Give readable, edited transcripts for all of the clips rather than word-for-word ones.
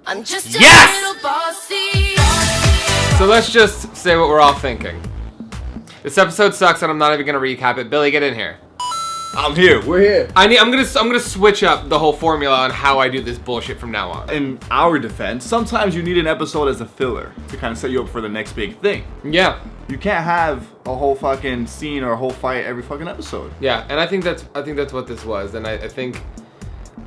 I'm just a Yes! little bossy. So let's just say what we're all thinking. This episode sucks and I'm not even gonna recap it. Billy, get in here. I'm here. We're here. I'm gonna switch up the whole formula on how I do this bullshit from now on. In our defense, sometimes you need an episode as a filler to kind of set you up for the next big thing. Yeah. You can't have a whole fucking scene or a whole fight every fucking episode. Yeah, and I think that's what this was, and I think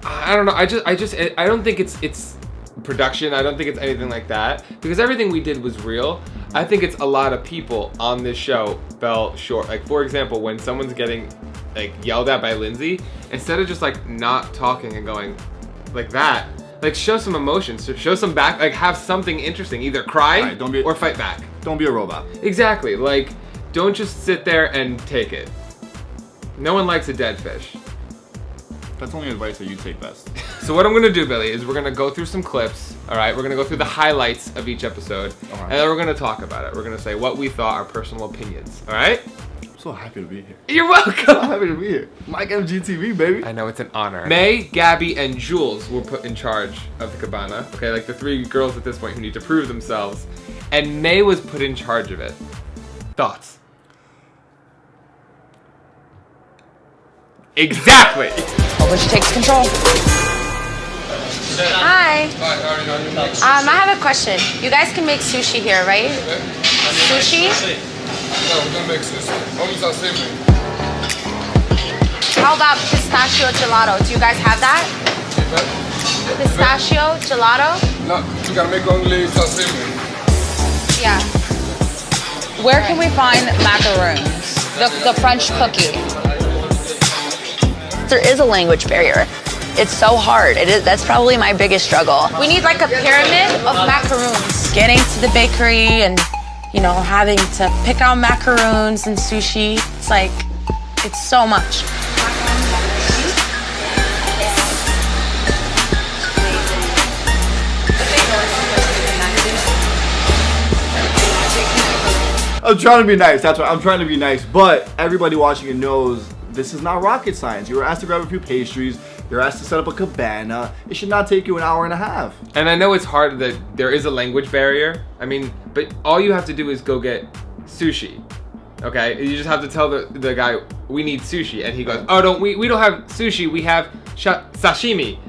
I don't know. I don't think it's production. I don't think it's anything like that because everything we did was real. I think it's a lot of people on this show fell short. Like for example, when someone's getting like yelled at by Lindsay, instead of just like not talking and going like that, like show some emotions, show some back, like have something interesting, either cry right, or fight back. Don't be a robot. Exactly. Like don't just sit there and take it. No one likes a dead fish. That's only advice that you take best. So what I'm gonna do, Billy, is we're gonna go through some clips. All right, we're gonna go through the highlights of each episode, and then we're gonna talk about it. We're gonna say what we thought, our personal opinions. All right? I'm so happy to be here. You're welcome. So happy to be here. MikeMGTV, baby. I know, it's an honor. May, Gabby, and Jules were put in charge of the cabana. Okay, like the three girls at this point who need to prove themselves, and May was put in charge of it. Thoughts? Exactly. Which takes control. Hi. I have a question. You guys can make sushi here, right? Sushi? No, we're gonna make sushi. Only sashimi. How about pistachio gelato? Do you guys have that? Pistachio gelato? No, we gotta make only sashimi. Yeah. Where can we find macaroons? The French cookie. There is a language barrier. It's so hard. That's probably my biggest struggle. We need like a pyramid of macaroons. Getting to the bakery and, you know, having to pick out macaroons and sushi. It's like, it's so much. I'm trying to be nice. That's what I'm trying to be nice. But everybody watching it knows this is not rocket science. You were asked to grab a few pastries. You're asked to set up a cabana. It should not take you an hour and a half. And I know it's hard that there is a language barrier. I mean, but all you have to do is go get sushi. Okay? You just have to tell the guy, we need sushi. And he goes, oh, we don't have sushi. We have sashimi.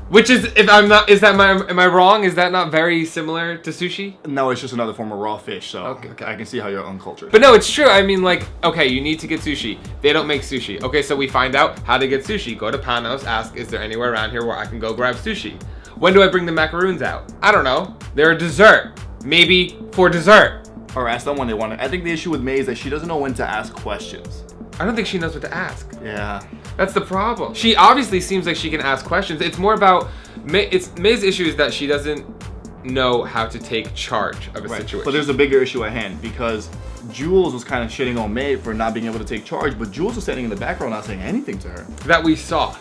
Which is, if I'm not, am I wrong? Is that not very similar to sushi? No, it's just another form of raw fish, so okay. I can see how you're uncultured. But no, it's true. I mean, like, okay, you need to get sushi. They don't make sushi. Okay, so we find out how to get sushi. Go to Panos, ask, is there anywhere around here where I can go grab sushi? When do I bring the macaroons out? I don't know. They're a dessert. Maybe for dessert. Or ask them when they want it. I think the issue with May is that she doesn't know when to ask questions. I don't think she knows what to ask. Yeah. That's the problem. She obviously seems like she can ask questions. It's more about, May's issue is that she doesn't know how to take charge of a situation. But there's a bigger issue at hand because Jules was kind of shitting on May for not being able to take charge, but Jules was standing in the background not saying anything to her. That we saw.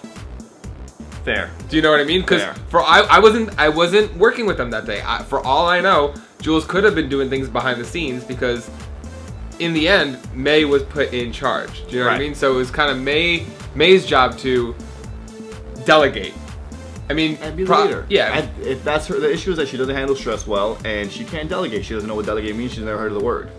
Fair. Do you know what I mean? Because I wasn't working with them that day. For all I know, Jules could have been doing things behind the scenes because in the end, May was put in charge. Do you know what I mean? So it was kind of May's job to delegate. I mean, and be the leader. Yeah. If that's her, the issue is that she doesn't handle stress well, and she can't delegate. She doesn't know what delegate means. She's never heard of the word.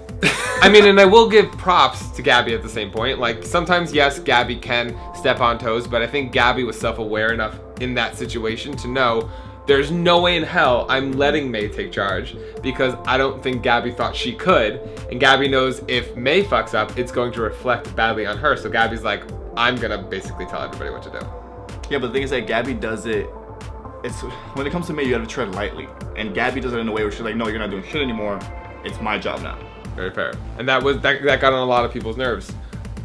I mean, and I will give props to Gabby at the same point. Like, sometimes, yes, Gabby can step on toes, but I think Gabby was self-aware enough in that situation to know there's no way in hell I'm letting May take charge because I don't think Gabby thought she could. And Gabby knows if May fucks up, it's going to reflect badly on her. So Gabby's like, I'm going to basically tell everybody what to do. Yeah, but the thing is that Gabby does it. When it comes to May, you gotta tread lightly. And Gabby does it in a way where she's like, no, you're not doing shit anymore. It's my job now. Very fair. And that got on a lot of people's nerves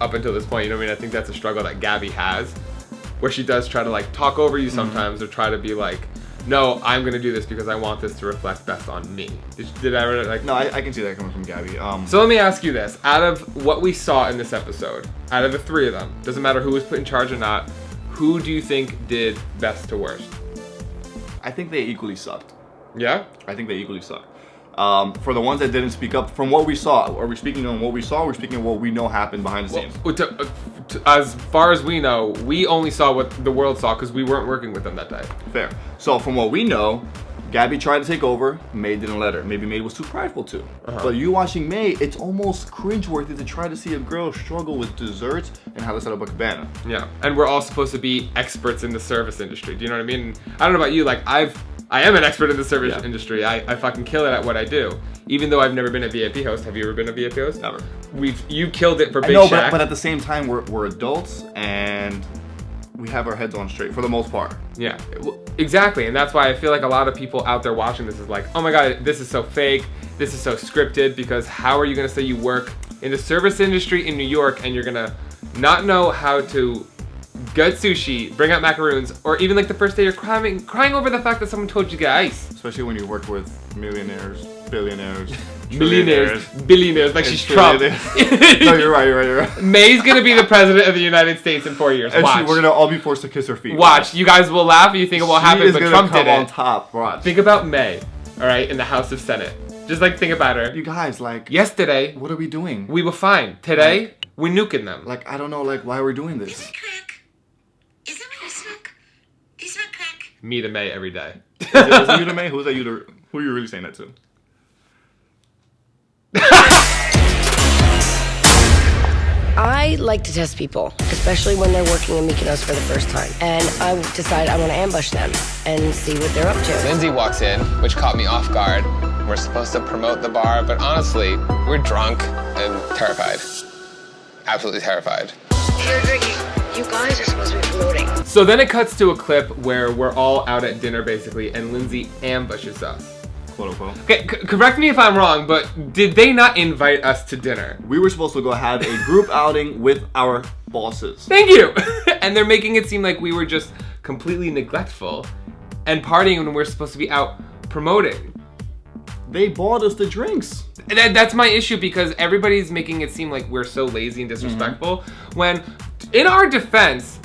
up until this point. You know what I mean? I think that's a struggle that Gabby has, where she does try to like talk over you sometimes or try to be like, no, I'm gonna do this because I want this to reflect best on me. Did I really like? No, I can see that coming from Gabby. So let me ask you this: out of what we saw in this episode, out of the three of them, doesn't matter who was put in charge or not, who do you think did best to worst? I think they equally sucked. Yeah? I think they equally sucked. For the ones that didn't speak up, from what we saw, are we speaking on what we saw? Or are we speaking on what we know happened behind the scenes? As far as we know, we only saw what the world saw because we weren't working with them that day. Fair. So from what we know, Gabby tried to take over. May didn't let her. Maybe May was too prideful to. But you watching May, it's almost cringeworthy to try to see a girl struggle with desserts and how to set up a cabana. Yeah, and we're all supposed to be experts in the service industry. Do you know what I mean? I don't know about you, like I am an expert in the service industry. I fucking kill it at what I do. Even though I've never been a VIP host. Have you ever been a VIP host? Never. You killed it for Big Shack. Shack. But at the same time, we're adults and we have our heads on straight for the most part. Yeah, exactly. And that's why I feel like a lot of people out there watching this is like, oh my God, this is so fake. This is so scripted, because how are you gonna say you work in the service industry in New York and you're gonna not know how to get sushi, bring out macaroons, or even like the first day you're crying over the fact that someone told you to get ice. Especially when you work with millionaires, billionaires, Millionaires, billionaires, like she's Trump. No, you're right. May's gonna be the president of the United States in 4 years. And Watch. we're gonna all be forced to kiss her feet. Watch. You guys will laugh and you think it will happen, but Trump did it. On top. Watch. Think about May, all right, in the House of Senate. Just like think about her. You guys, like, yesterday, what are we doing? We were fine. Today, we're nuking them. Like, I don't know, like, why we're doing this. Is that crack? Is that what you smoke? Do you smoke crack? Me to May every day. Is it you to May? Who are you really saying that to? I like to test people, especially when they're working in Mykonos for the first time. And I decide I want to ambush them and see what they're up to. Lindsay walks in, which caught me off guard. We're supposed to promote the bar, but honestly, we're drunk and terrified. Absolutely terrified. You're drinking. You guys are supposed to be promoting. So then it cuts to a clip where we're all out at dinner, basically, and Lindsay ambushes us. Quote unquote. Okay, correct me if I'm wrong, but did they not invite us to dinner? We were supposed to go have a group outing with our bosses. Thank you. And they're making it seem like we were just completely neglectful and partying when we're supposed to be out promoting. They bought us the drinks. That's my issue, because everybody's making it seem like we're so lazy and disrespectful, when, in our defense,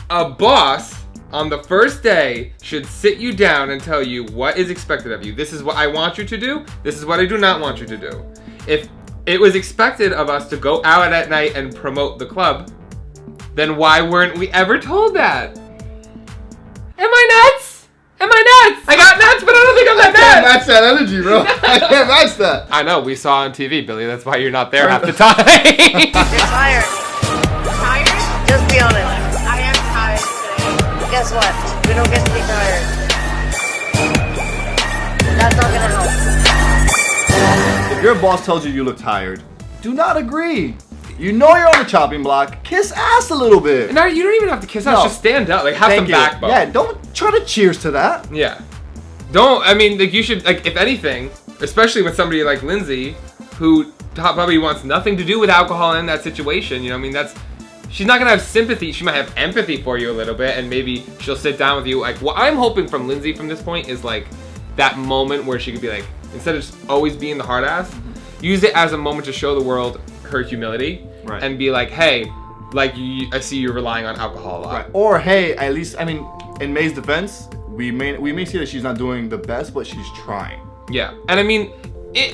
a boss on the first day should sit you down and tell you what is expected of you. This is what I want you to do. This is what I do not want you to do. If it was expected of us to go out at night and promote the club, then why weren't we ever told that? Am I nuts? Am I nuts? I got nuts, but I don't think I'm that nuts. I can't match that energy, bro. I can't match that. I know, we saw on TV, Billy. That's why you're not there half the time. You're tired. Tired? Just be honest. I am tired today. Guess what? We don't get to be tired. That's not gonna help. If your boss tells you look tired, do not agree. You know you're on the chopping block. Kiss ass a little bit. No, you don't even have to kiss ass. Just stand up. Like, have some backbone. Yeah, don't try to cheers to that. Yeah. Don't, I mean, like, you should, like, if anything, especially with somebody like Lindsay, who probably wants nothing to do with alcohol in that situation, you know what I mean? She's not gonna have sympathy. She might have empathy for you a little bit, and maybe she'll sit down with you. Like, what I'm hoping from Lindsay from this point is, like, that moment where she could be like, instead of just always being the hard ass, use it as a moment to show the world her humility, right, and be like, hey, like, I see you're relying on alcohol a lot. Right. Or, hey, at least, I mean, in May's defense, we may see that she's not doing the best, but she's trying. Yeah, and I mean,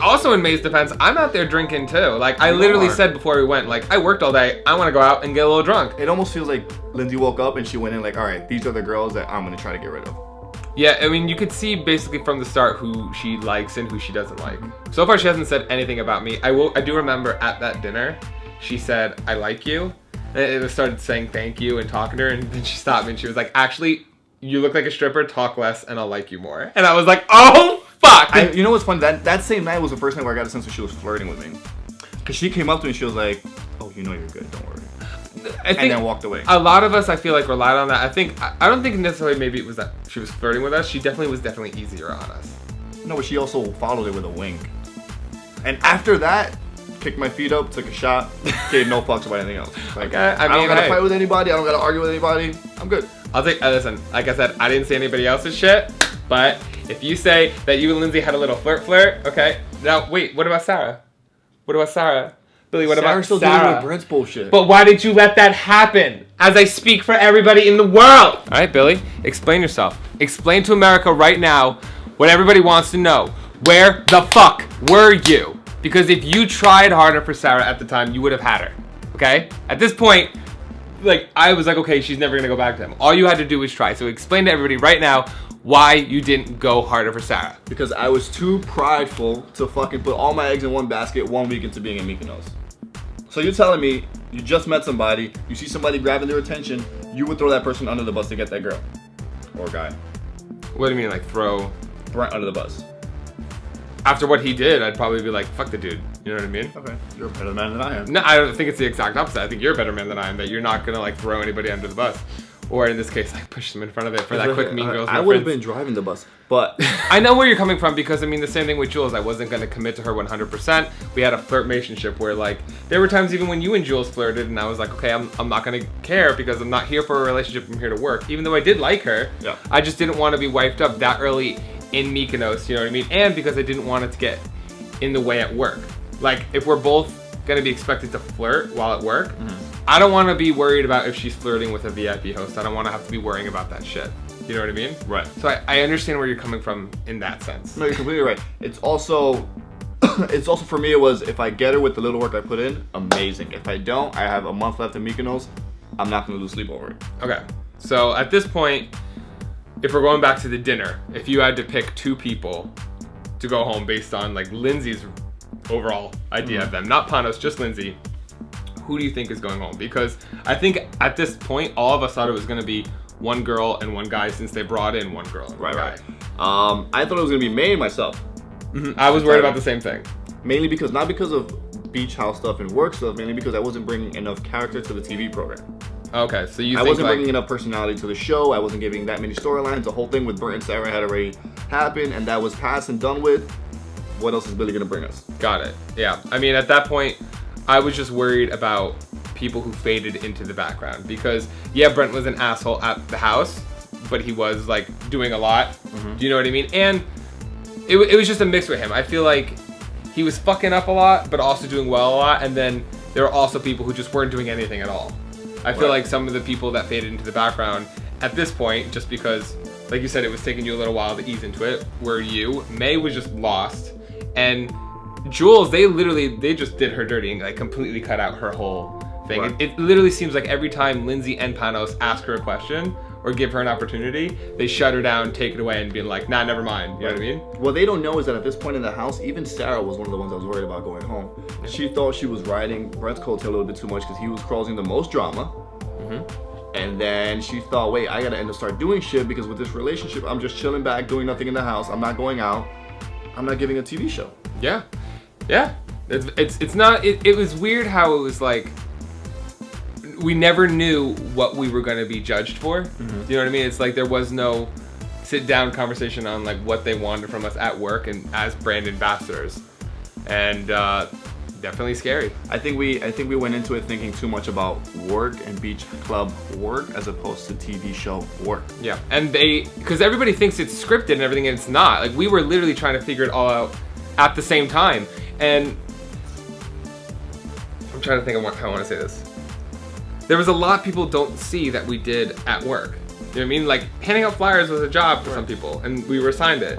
also in May's defense, I'm out there drinking too. Like, I literally said before we went, like, I worked all day, I want to go out and get a little drunk. It almost feels like Lindsay woke up and she went in like, all right, these are the girls that I'm going to try to get rid of. Yeah, I mean, you could see basically from the start who she likes and who she doesn't like. So far, she hasn't said anything about me. I do remember at that dinner, she said, I like you. And I started saying thank you and talking to her, and then she stopped me and she was like, actually, you look like a stripper, talk less, and I'll like you more. And I was like, oh, fuck! You know what's funny? That same night was the first night where I got a sense that she was flirting with me. Because she came up to me and she was like, oh, you know you're good, don't worry. And then walked away. A lot of us, I feel like, relied on that. I don't think necessarily maybe it was that she was flirting with us. She definitely was easier on us. No, but she also followed it with a wink. And after that, kicked my feet up, took a shot, gave no fucks about anything else. Like, okay, I don't gotta fight with anybody. I don't gotta argue with anybody. I'm good. I'll take, listen, like I said, I didn't say anybody else's shit, but if you say that you and Lindsay had a little flirt, okay. Now, wait, what about Sarah? Billy, what about Sarah? Still dealing with Brett's bullshit. But why did you let that happen? As I speak for everybody in the world. All right, Billy, explain yourself. Explain to America right now what everybody wants to know. Where the fuck were you? Because if you tried harder for Sarah at the time, you would have had her. Okay? At this point, like, I was like, okay, she's never gonna go back to him. All you had to do was try. So explain to everybody right now why you didn't go harder for Sarah. Because I was too prideful to fucking put all my eggs in one basket 1 week into being in Mykonos. So you're telling me you just met somebody, you see somebody grabbing their attention, you would throw that person under the bus to get that girl or guy? What do you mean, like throw Brent under the bus? After what he did, I'd probably be like, fuck the dude. You know what I mean? Okay, you're a better man than I am. No, I don't think it's the exact opposite. I think you're a better man than I am, that you're not gonna like throw anybody under the bus. Or in this case, like push them in front of it for that quick Mean Girls I would have been driving the bus, but I know where you're coming from, because I mean the same thing with Jules. I wasn't gonna commit to her 100%. We had a flirt relationship where like there were times even when you and Jules flirted, and I was like, okay, I'm not gonna care because I'm not here for a relationship. I'm here to work. Even though I did like her, yeah. I just didn't want to be wiped up that early in Mykonos. You know what I mean? And because I didn't want it to get in the way at work. Like if we're both gonna be expected to flirt while at work, I don't want to be worried about if she's flirting with a VIP host. I don't want to have to be worrying about that shit. You know what I mean? Right. So I understand where you're coming from in that sense. No, you're completely right. It's also for me, it was, if I get her with the little work I put in, amazing. If I don't, I have a month left in Mykonos, I'm not gonna lose sleep over it. Okay. So at this point, if we're going back to the dinner, if you had to pick 2 people to go home based on like Lindsay's overall idea of them, not Panos, just Lindsay, who do you think is going home? Because I think at this point, all of us thought it was going to be 1 girl and 1 guy, since they brought in 1 girl and 1 guy. I thought it was going to be May and myself. I was worried about the same thing. Mainly because, not because of beach house stuff and work stuff, mainly because I wasn't bringing enough character to the TV program. Okay, so you I think wasn't like, bringing enough personality to the show. I wasn't giving that many storylines. The whole thing with Brent and Sarah had already happened, and that was passed and done with. What else is Billy going to bring us? Got it. Yeah. I mean, at that point, I was just worried about people who faded into the background, because yeah, Brent was an asshole at the house, but he was like doing a lot. Do you know what I mean? And it was just a mix with him. I feel like he was fucking up a lot, but also doing well a lot. And then there were also people who just weren't doing anything at all. I feel like some of the people that faded into the background at this point, just because, like you said, it was taking you a little while to ease into it, were you. May was just lost. And Jules, they just did her dirty and like completely cut out her whole thing. Right. It literally seems like every time Lindsay and Panos ask her a question or give her an opportunity, they shut her down, take it away, and be like, nah, never mind. You know what I mean? What they don't know is that at this point in the house, even Sarah was one of the ones that was worried about going home. She thought she was riding Brent's coattail a little bit too much because he was causing the most drama. And then she thought, wait, I gotta start doing shit, because with this relationship, I'm just chilling back, doing nothing in the house. I'm not going out. I'm not giving a TV show. Yeah. Yeah. It's not, it was weird how it was like, we never knew what we were going to be judged for. You know what I mean? It's like there was no sit down conversation on like what they wanted from us at work and as brand ambassadors. And definitely scary. I think we went into it thinking too much about work and beach club work as opposed to TV show work. Yeah. And because everybody thinks it's scripted and everything, and it's not. Like we were literally trying to figure it all out at the same time. And I'm trying to think of how I want to say this. There was a lot people don't see that we did at work. You know what I mean? Like handing out flyers was a job for some people, and we were assigned it.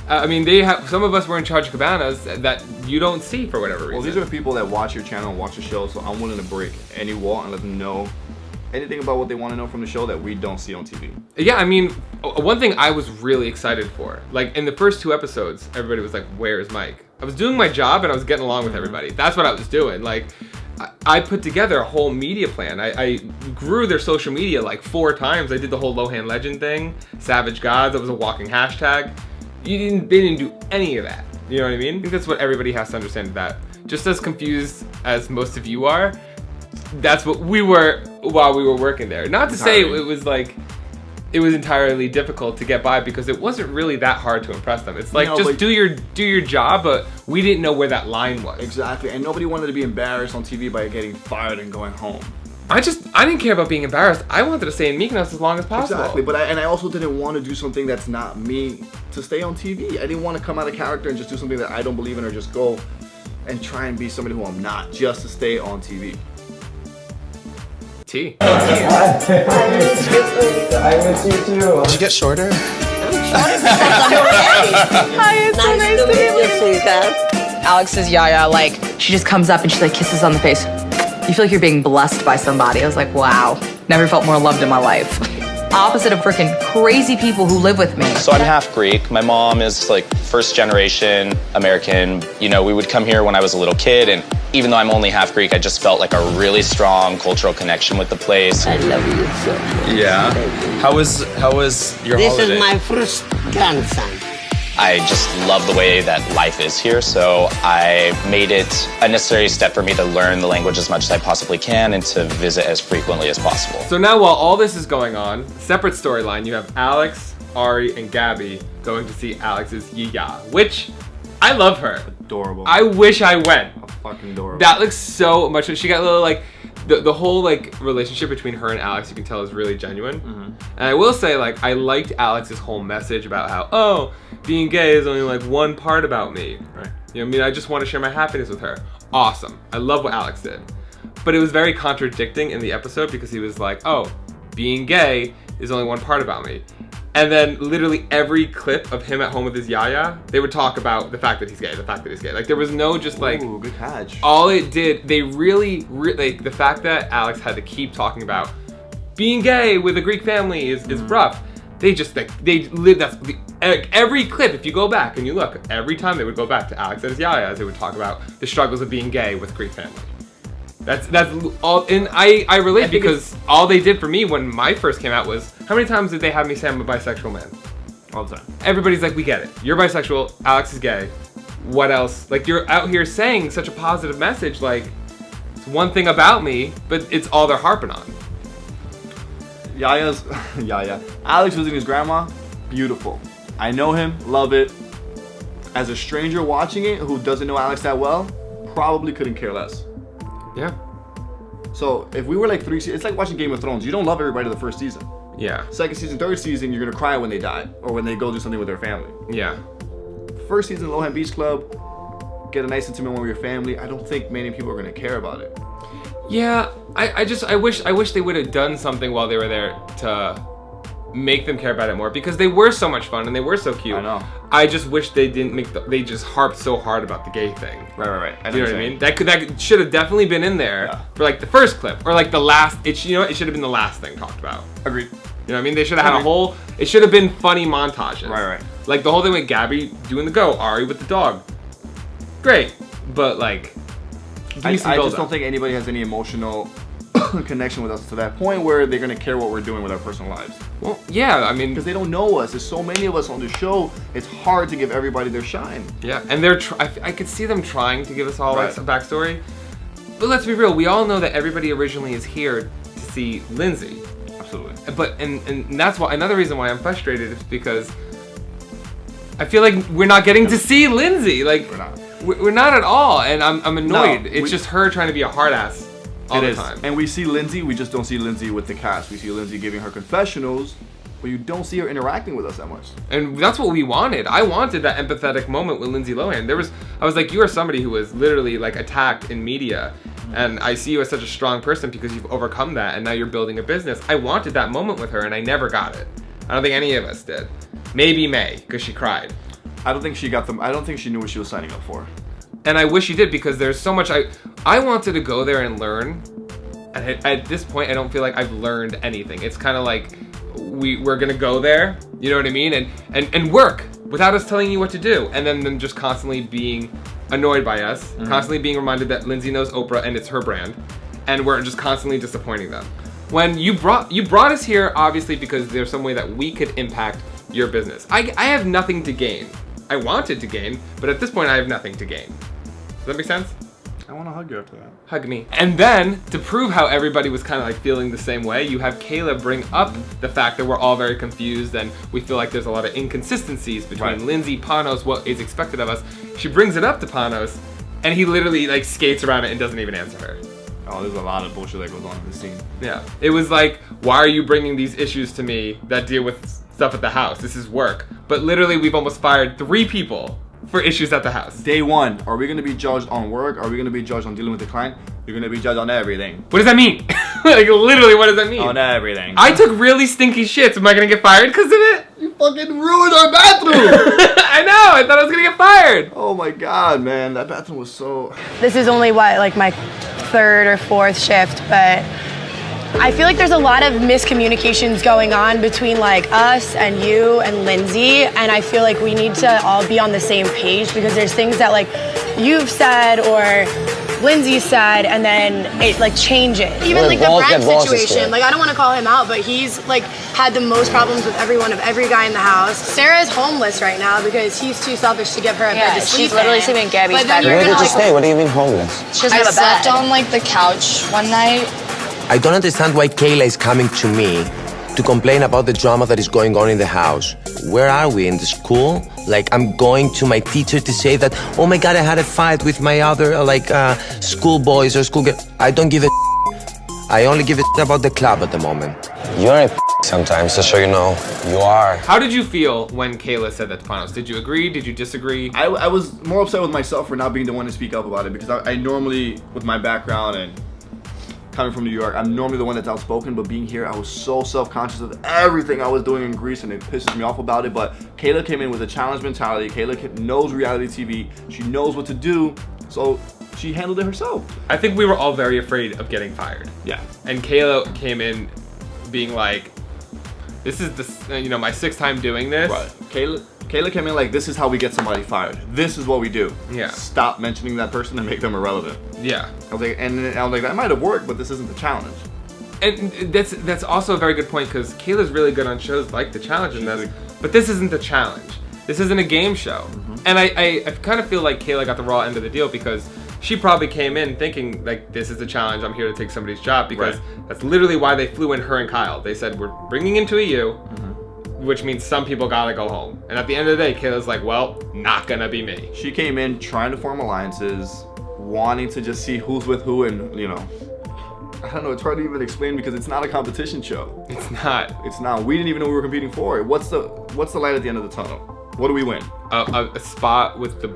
I mean, some of us were in charge of cabanas that you don't see for whatever reason. Well, these are the people that watch your channel and watch the show, so I'm willing to break any wall and let them know anything about what they want to know from the show that we don't see on TV. Yeah, I mean, one thing I was really excited for, like in the first 2 episodes, everybody was like, where is Mike? I was doing my job and I was getting along with everybody. That's what I was doing. Like, I put together a whole media plan. I grew their social media like 4 times. I did the whole Lohan Legend thing, Savage Gods, that was a walking hashtag. They didn't do any of that. You know what I mean? I think that's what everybody has to understand, that just as confused as most of you are, that's what we were while we were working there. Not to say it was like, it was entirely difficult to get by, because it wasn't really that hard to impress them. It's like, just do your job, but we didn't know where that line was. Exactly, and nobody wanted to be embarrassed on TV by getting fired and going home. I didn't care about being embarrassed. I wanted to stay in Mykonos as long as possible. Exactly, but I also didn't want to do something that's not me to stay on TV. I didn't want to come out of character and just do something that I don't believe in, or just go and try and be somebody who I'm not just to stay on TV. T. I miss you too. Did you get shorter? Hi, it's so nice to meet you. Alex's Yaya, like, she just comes up and she like kisses on the face. You feel like you're being blessed by somebody. I was like, wow, never felt more loved in my life. Opposite of freaking crazy people who live with me. So I'm half Greek. My mom is like first generation American. You know, we would come here when I was a little kid, and even though I'm only half Greek, I just felt like a really strong cultural connection with the place. I love you so much. Yeah. How was your This holiday? is my first grandson. I just love the way that life is here, so I made it a necessary step for me to learn the language as much as I possibly can and to visit as frequently as possible. So now while all this is going on, separate storyline, you have Alex, Ari, and Gabby going to see Alex's Yaya, which I love her. Adorable. I wish I went. Fucking adorable. That looks so much. She got a little like the whole like relationship between her and Alex, you can tell is really genuine. And I will say, like, I liked Alex's whole message about how, oh, being gay is only like one part about me. Right. You know what I mean? I just want to share my happiness with her. Awesome. I love what Alex did. But it was very contradicting in the episode because he was like, oh, being gay is only one part about me. And then literally every clip of him at home with his Yaya, they would talk about the fact that he's gay, the fact that he's gay. Like, there was no just like... Ooh, good catch. All it did, they really, like, the fact that Alex had to keep talking about being gay with a Greek family is rough. They just, like, they live, that's, every clip, if you go back and you look, every time they would go back to Alex and his Yayas, they would talk about the struggles of being gay with Greek family. That's all, and I relate because all they did for me when my first came out was, how many times did they have me say I'm a bisexual man? All the time. Everybody's like, we get it. You're bisexual, Alex is gay. What else? Like, you're out here saying such a positive message, like, it's one thing about me, but it's all they're harping on. Yaya. Alex visiting his grandma, beautiful. I know him, love it. As a stranger watching it who doesn't know Alex that well, probably couldn't care less. Yeah. So if we were like 3 seasons, it's like watching Game of Thrones. You don't love everybody the first season. Yeah. Second season, third season, you're gonna cry when they die or when they go do something with their family. Yeah. First season, Lohan Beach Club, get a nice intimate moment with your family. I don't think many people are gonna care about it. Yeah, I wish they would have done something while they were there to make them care about it more because they were so much fun and they were so cute. I know. I just wish they didn't they just harped so hard about the gay thing. Right. You know what I mean? That should have definitely been in there for like the first clip or like the last. It should have been the last thing talked about. Agreed. You know what I mean? They should have had a whole. It should have been funny montages. Right. Like the whole thing with Gabby doing the go, Ari with the dog. Great, but like. I just don't think anybody has any emotional connection with us to that point where they're gonna care what we're doing with our personal lives. Well, yeah, I mean, because they don't know us. There's so many of us on the show. It's hard to give everybody their shine. Yeah, and I could see them trying to give us all like a backstory. But let's be real. We all know that everybody originally is here to see Lindsay. Absolutely. But and that's why another reason why I'm frustrated is because I feel like we're not getting to see Lindsay. Like we're not. We're not at all, and I'm annoyed. No, it's just her trying to be a hard ass all the time. And we see Lindsay, we just don't see Lindsay with the cast. We see Lindsay giving her confessionals, but you don't see her interacting with us that much. And that's what we wanted. I wanted that empathetic moment with Lindsay Lohan. I was like, you are somebody who was literally like attacked in media, and I see you as such a strong person because you've overcome that, and now you're building a business. I wanted that moment with her, and I never got it. I don't think any of us did. Maybe May, because she cried. I don't think she got them. I don't think she knew what she was signing up for. And I wish she did because there's so much I wanted to go there and learn. And at this point, I don't feel like I've learned anything. It's kind of like we're gonna go there, you know what I mean, and work without us telling you what to do, and then them just constantly being annoyed by us, constantly being reminded that Lindsay knows Oprah and it's her brand, and we're just constantly disappointing them. When you brought us here, obviously because there's some way that we could impact your business. I have nothing to gain. I wanted to gain, but at this point I have nothing to gain. Does that make sense? I want to hug you after that. Hug me. And then, to prove how everybody was kind of like feeling the same way, you have Kayla bring up the fact that we're all very confused and we feel like there's a lot of inconsistencies between Lindsay, Panos, what is expected of us. She brings it up to Panos, and he literally like skates around it and doesn't even answer her. Oh, there's a lot of bullshit that goes on in this scene. Yeah. It was like, why are you bringing these issues to me that deal with stuff at the house? This is work. But literally, we've almost fired 3 people for issues at the house. Day one, are we gonna be judged on work? Are we gonna be judged on dealing with the client? You're gonna be judged on everything. What does that mean? Like literally, what does that mean? On everything. I took really stinky shits. Am I gonna get fired because of it? You fucking ruined our bathroom! I know, I thought I was gonna get fired. Oh my god, man, that bathroom was so... This is only like my 3rd or 4th shift, but I feel like there's a lot of miscommunications going on between like us and you and Lindsay, and I feel like we need to all be on the same page because there's things that like you've said or Lindsay said, and then it like changes. Even like the Brent situation, like I don't want to call him out, but he's like had the most problems with every guy in the house. Sarah's homeless right now because he's too selfish to give her a bed to sleep she's literally in. sleeping in Gabby's But then bedroom. you're Where did gonna, you like, stay? What do you mean homeless? She doesn't have a slept bed. on like the couch one night. I don't understand why Kayla is coming to me to complain about the drama that is going on in the house. Where are we, in the school? Like, I'm going to my teacher to say that, oh my god, I had a fight with my other, school boys or school girls. I don't give a I only give a about the club at the moment. You're a sometimes, just so you know. You are. How did you feel when Kayla said that to Panos? Did you agree? Did you disagree? I was more upset with myself for not being the one to speak up about it because I normally, with my background and coming from New York, I'm normally the one that's outspoken, but being here, I was so self-conscious of everything I was doing in Greece, and it pisses me off about it. But Kayla came in with a challenge mentality. Kayla knows reality TV. She knows what to do, so she handled it herself. I think we were all very afraid of getting fired. Yeah. And Kayla came in being like, this is my 6th time doing this. Right. Kayla came in like, this is how we get somebody fired. This is what we do. Yeah. Stop mentioning that person and make them irrelevant. Yeah. I was like, that might have worked, but this isn't the challenge. And that's also a very good point because Kayla's really good on shows like The Challenge and this, but this isn't the challenge. This isn't a game show. Mm-hmm. And I kind of feel like Kayla got the raw end of the deal because she probably came in thinking like, this is the challenge, I'm here to take somebody's job, because that's literally why they flew in her and Kyle. They said, we're bringing in 2 of you, which means some people gotta go home. And at the end of the day, Kayla's like, well, not gonna be me. She came in trying to form alliances, wanting to just see who's with who, and I don't know, it's hard to even explain because it's not a competition show. It's not. It's not. We didn't even know we were competing for it. What's the light at the end of the tunnel? What do we win? A spot with the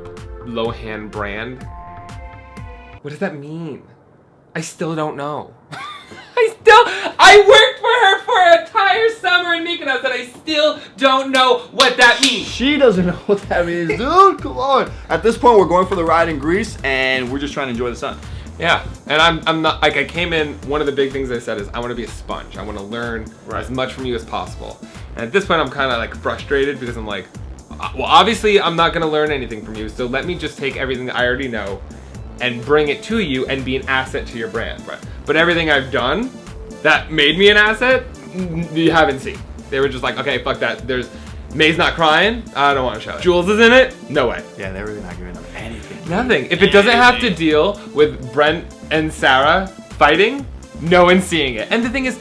Lohan brand. What does that mean? I still don't know. I worked for her for an entire summer in Mykonos and I still don't know what that means. She doesn't know what that means, dude. Come on. At this point, we're going for the ride in Greece and we're just trying to enjoy the sun. Yeah, and I'm not, like, I came in, one of the big things I said is I want to be a sponge. I want to learn as much from you as possible. And at this point, I'm kind of like frustrated because I'm like, well, obviously I'm not going to learn anything from you, so let me just take everything that I already know and bring it to you and be an asset to your brand. Right. But everything I've done that made me an asset, you haven't seen. They were just like, okay, fuck that. May's not crying, I don't want to show it. Jules is in it, no way. Yeah, they were not giving them anything. Nothing. If it doesn't have to deal with Brent and Sarah fighting, no one's seeing it. And the thing is,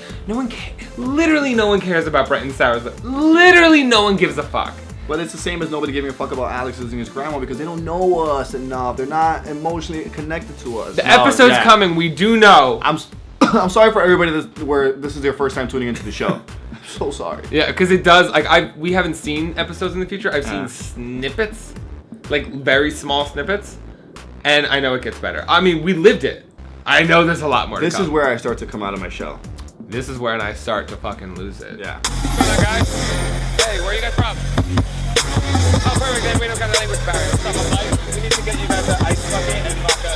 literally no one cares about Brent and Sarah. Literally no one gives a fuck. But it's the same as nobody giving a fuck about Alex losing his grandma because they don't know us enough. They're not emotionally connected to us. The episode's coming, we do know. I'm sorry for everybody where this is their first time tuning into the show. I'm so sorry. Yeah, because it does, like, we haven't seen episodes in the future. I've seen snippets, like very small snippets, and I know it gets better. I mean, we lived it. I know there's a lot more to come. This is where I start to come out of my shell. This is when I start to fucking lose it. Yeah. What's up, guys? Hey, where are you guys from? Oh, perfect, then we don't got a language barrier. What's up, I'm Mike? We need to get you guys an ice bucket and vodka.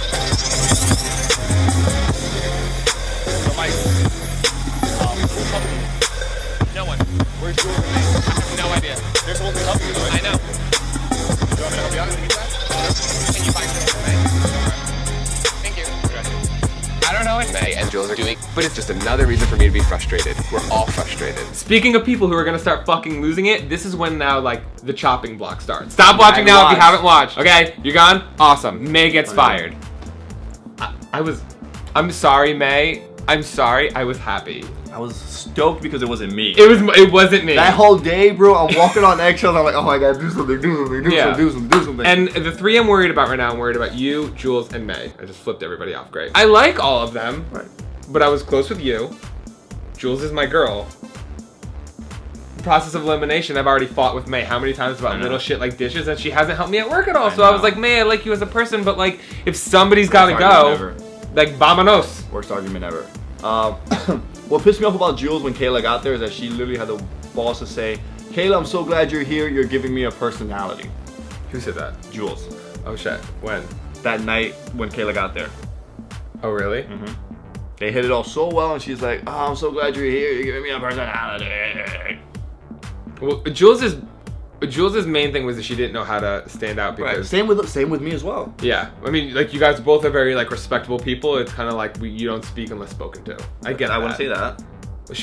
So, Mike, who's helping you? No one. Where's Jules and May? I have no idea. They're supposed to help you, though. I know. Do you want me to help you out in the meantime? Can you find Jules and May? Thank you. I don't know what May and Jules are doing, but it's just another reason for me to be frustrated. We're all frustrated. Speaking of people who are gonna start fucking losing it, this is when now, like, the chopping block starts. Stop watching now if you haven't watched. Okay, you're gone? Awesome. May gets fired. I'm sorry, May. I'm sorry, I was happy. I was stoked because it wasn't me. It wasn't me. That whole day, bro, I'm walking on eggshells. I'm like, oh, I gotta do something. Do something. And the 3 I'm worried about right now, I'm worried about you, Jules, and May. I just flipped everybody off. Great. I like all of them, but I was close with you. Jules is my girl. process of elimination, I've already fought with May how many times about little shit like dishes, and she hasn't helped me at work at all. So I was like, May, I like you as a person, but like, if somebody's gotta go, like, vamonos. Worst argument ever. What pissed me off about Jules when Kayla got there is that she literally had the balls to say, Kayla, I'm so glad you're here. You're giving me a personality. Who said that? Jules. Oh shit. When? That night when Kayla got there. Oh really? Mm-hmm. They hit it all so well, and she's like, oh, I'm so glad you're here. You're giving me a personality. Well, Jules's main thing was that she didn't know how to stand out. Because Same with me as well. Yeah, I mean, like, you guys both are very like respectable people. It's kind of like you don't speak unless spoken to. I get that. I wouldn't say that.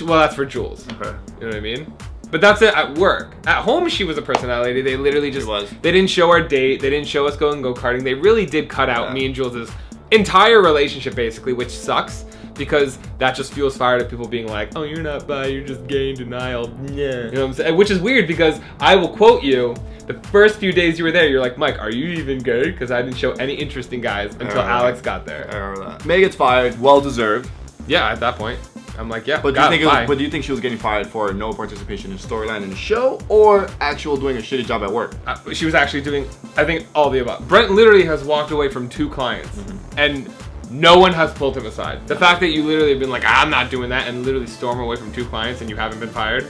Well, that's for Jules. Okay. You know what I mean? But that's it at work. At home, she was a personality. They literally just they didn't show our date. They didn't show us going go-karting. They really did cut out me and Jules's entire relationship, basically, which sucks. Because that just fuels fire to people being like, oh, you're not bi, you're just gay in denial. Yeah. You know what I'm saying? Which is weird because I will quote you, the first few days you were there, you're like, Mike, are you even gay? Because I didn't show any interest in guys until Alex got there. I remember that. May gets fired, well deserved. Yeah, at that point. I'm like, yeah, but do you think she was getting fired for no participation in storyline in the show or actual doing a shitty job at work? She was actually doing, I think, all the above. Brent literally has walked away from 2 clients. And no one has pulled him aside. The fact that you literally have been like, I'm not doing that, and literally storm away from 2 clients and you haven't been fired.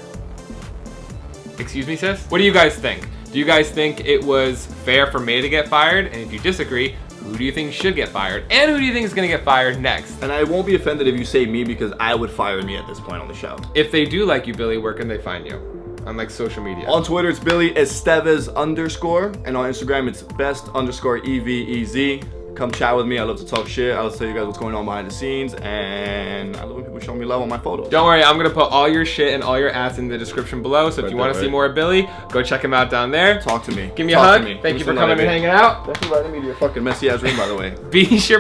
Excuse me, sis? What do you guys think? Do you guys think it was fair for May to get fired? And if you disagree, who do you think should get fired? And who do you think is gonna get fired next? And I won't be offended if you say me because I would fire me at this point on the show. If they do like you, Billy, where can they find you? On like social media. On Twitter, it's Billy Estevez _, and on Instagram, it's best_EVEZ. Come chat with me. I love to talk shit. I love to tell you guys what's going on behind the scenes, and I love when people show me love on my photos. Don't worry, I'm gonna put all your shit and all your ass in the description below. So if you want to see more of Billy, go check him out down there. Talk to me. Give me a hug. Thank you for coming and hanging out. Thanks for letting me to your fucking messy ass room, by the way.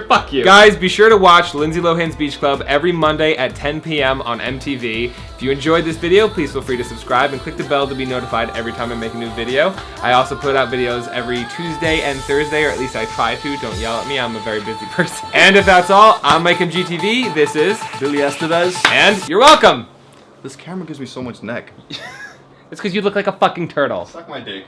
Fuck you. Guys, be sure to watch Lindsay Lohan's Beach Club every Monday at 10 p.m. on MTV. If you enjoyed this video, please feel free to subscribe and click the bell to be notified every time I make a new video. I also put out videos every Tuesday and Thursday, or at least I try to. Don't yell at me, I'm a very busy person. And if that's all, I'm MikeMGTV. This is Billy Estevez. And you're welcome. This camera gives me so much neck. It's because you look like a fucking turtle. Suck my dick.